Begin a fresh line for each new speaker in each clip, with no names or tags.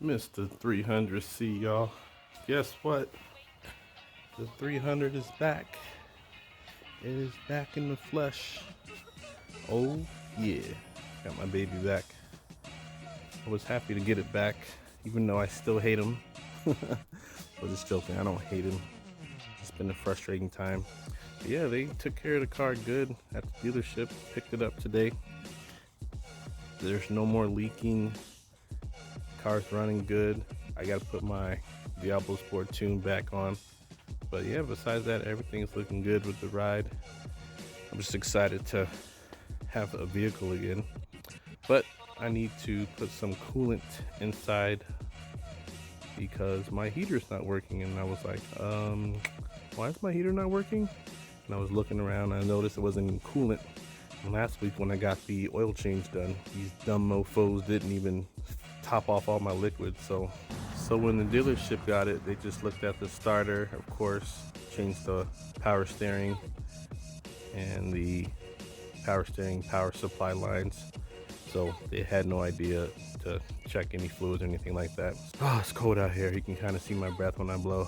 Mr. 300C, y'all. Guess what? The 300 is back. It is back in the flesh. Oh yeah, got my baby back. I was happy to get it back, even though I still hate him. I was just joking, I don't hate him. It's been a frustrating time. But yeah, they took care of the car good at the dealership. Picked it up today. There's no more leaking. Car's running good. I gotta put my Diablo Sport tune back on. But yeah, besides that, everything's looking good with the ride. I'm just excited to have a vehicle again. But I need to put some coolant inside because my heater's not working. And I was like, why is my heater not working? And I was looking around and I noticed it wasn't even coolant. And last week when I got the oil change done, these dumb mofos didn't even top off all my liquids. So when the dealership got it, they just looked at the starter, of course, changed the power steering and the power steering power supply lines. So they had no idea to check any fluids or anything like that. Oh, it's cold out here. You can kind of see my breath when I blow.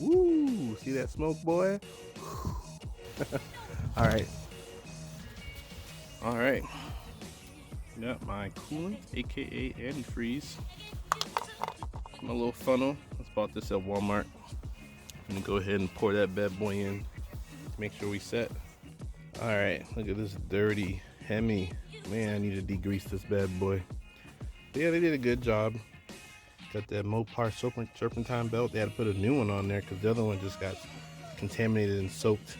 Woo! See that smoke, boy? All right. Got my coolant, aka antifreeze. My little funnel. I bought this at Walmart. I'm gonna go ahead and pour that bad boy in to make sure we set. All right, look at this dirty Hemi. Man, I need to degrease this bad boy. But yeah, they did a good job. Got that Mopar serpentine belt. They had to put a new one on there because the other one just got contaminated and soaked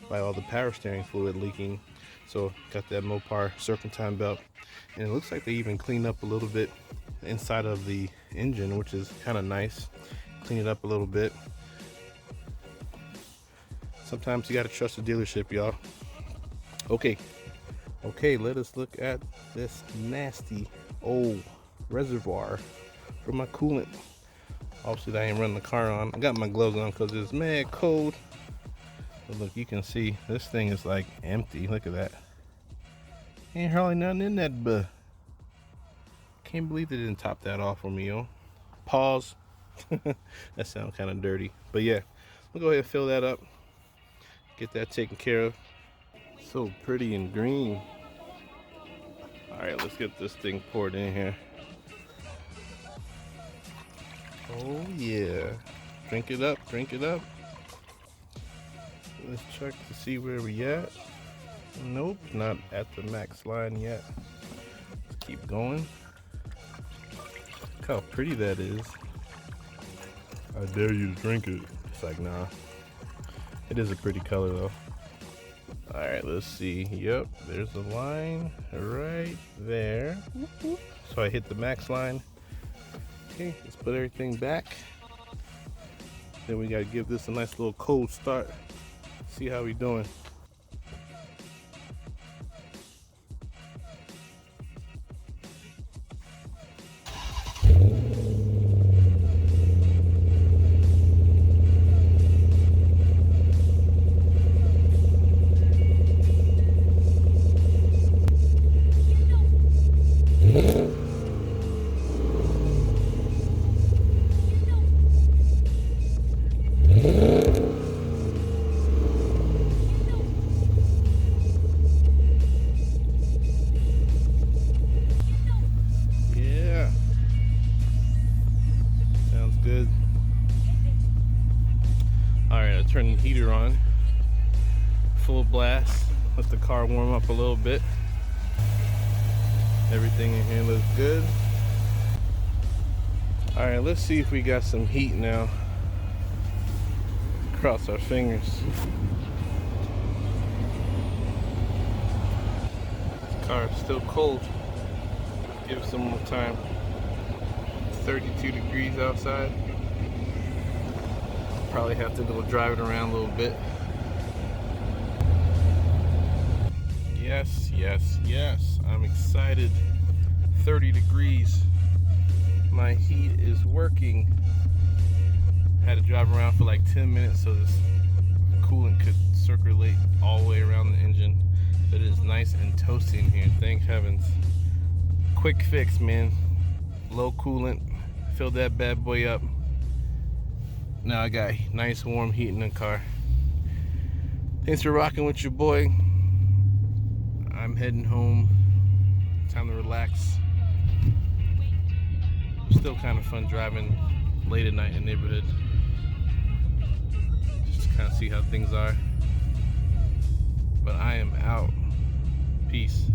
by all the power steering fluid leaking. So got that Mopar serpentine belt, and it looks like they even cleaned up a little bit inside of the engine, which is kind of nice. Clean it up a little bit. Sometimes you gotta trust the dealership, y'all. Okay, let us look at this nasty old reservoir for my coolant. Obviously I ain't running the car on. I got my gloves on because it's mad cold. But look, you can see this thing is like empty. Look at that. Ain't hardly nothing in that, but can't believe they didn't top that off for me, yo. Pause. That sounds kind of dirty, but yeah, we'll go ahead and fill that up, get that taken care of. So pretty and green. All right, let's get this thing poured in here. Oh yeah, drink it up, drink it up. Let's check to see where we at. Nope, not at the max line yet. Let's keep going. Look how pretty that is. I dare you to drink it. It's like, nah. It is a pretty color though. All right, let's see. Yep, there's the line right there. So I hit the max line. Okay, let's put everything back. Then we gotta give this a nice little cold start. See how we doing. Good. All right, I turned the heater on, full blast, let the car warm up a little bit. Everything in here looks good. All right, let's see if we got some heat now. Cross our fingers. The car is still cold. Give it some more time. 32 degrees outside. Probably have to go drive it around a little bit. Yes, yes, yes. I'm excited. 30 degrees. My heat is working. Had to drive around for like 10 minutes so this coolant could circulate all the way around the engine. But it is nice and toasty in here, thank heavens. Quick fix, man. low coolant, filled that bad boy up. Now I got nice warm heat in the car. Thanks for rocking with your boy. I'm heading home. Time to relax. Still kind of fun driving late at night in the neighborhood. Just to kind of see how things are. But I am out. Peace.